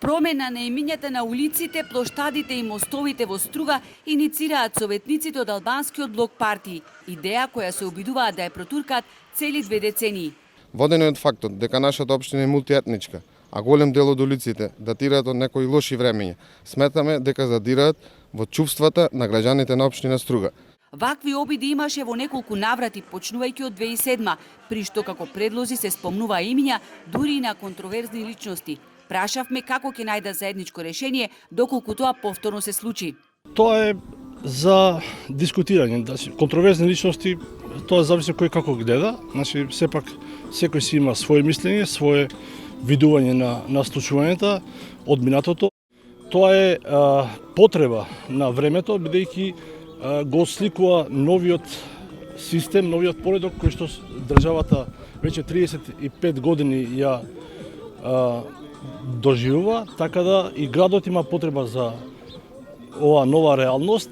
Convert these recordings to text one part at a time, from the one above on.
Промена на имињата на улиците, плоштадите и мостовите во Струга иницираат советниците од албанскиот блок партии, идеја која се обидуваат да ја протуркаат цели 2 децении. Водени од фактот дека нашата општина е мултиетничка, а голем дел од улиците датираат од некои лоши времења, сметаме дека задираат во чувствата на граѓаните на општина Струга. Вакви обиди имаше во неколку наврати, почнувајќи од 2007, при што како предлози се спомнува имиња дури и на контроверзни личности. Прашавме како ќе најдат заедничко решение доколку тоа повторно се случи. Тоа е за дискутирање, контроверзни личности, тоа зависи кој како гледа, значи сепак секој си има свое мислење, свое видување на случувањата од минатото. Тоа е потреба на времето, бидејќи го сликува новиот систем, новиот поредок кој што државата веќе 35 години ја доживува, така да и градот има потреба за оваа нова реалност.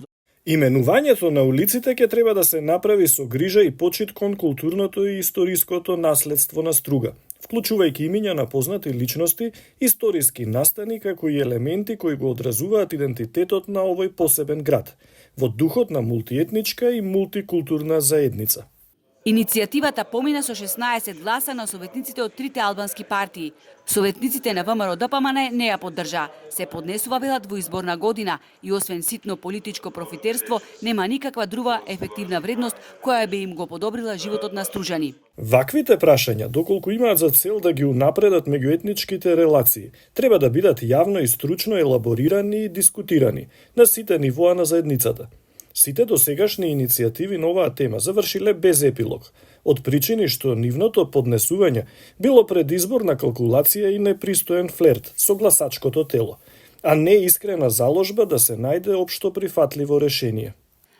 Именувањето на улиците ќе треба да се направи со грижа и почит кон културното и историското наследство на Струга, вклучувајќи имиња на познати личности, историски настани како и елементи кои го одразуваат идентитетот на овој посебен град, во духот на мултиетничка и мултикултурна заедница. Иницијативата помина со 16 гласа на советниците од трите албански партии. Советниците на ВМРО-ДПМН не ја поддржа. Се поднесува велат во изборна година и освен ситно политичко профитерство, нема никаква друга ефективна вредност која би им го подобрила животот на стружани. Ваквите прашања, доколку имаат за цел да ги унапредат меѓуетничките релации, треба да бидат јавно и стручно елаборирани и дискутирани на сите нивоа на заедницата. Сите досегашни иницијативи на оваа тема завршиле без епилог, од причини што нивното поднесување било предизборна калкулација и непристоен флерт со гласачкото тело, а не искрена заложба да се најде општо прифатливо решение.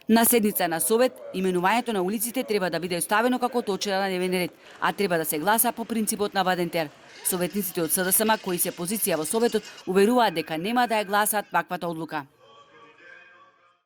На седница на Совет, именувањето на улиците треба да биде оставено како точка на дневен ред, а треба да се гласа по принципот на Вадентер. Советниците од СДСМ кои се позиција во Советот уверуваат дека нема да ја гласаат ваквата одлука.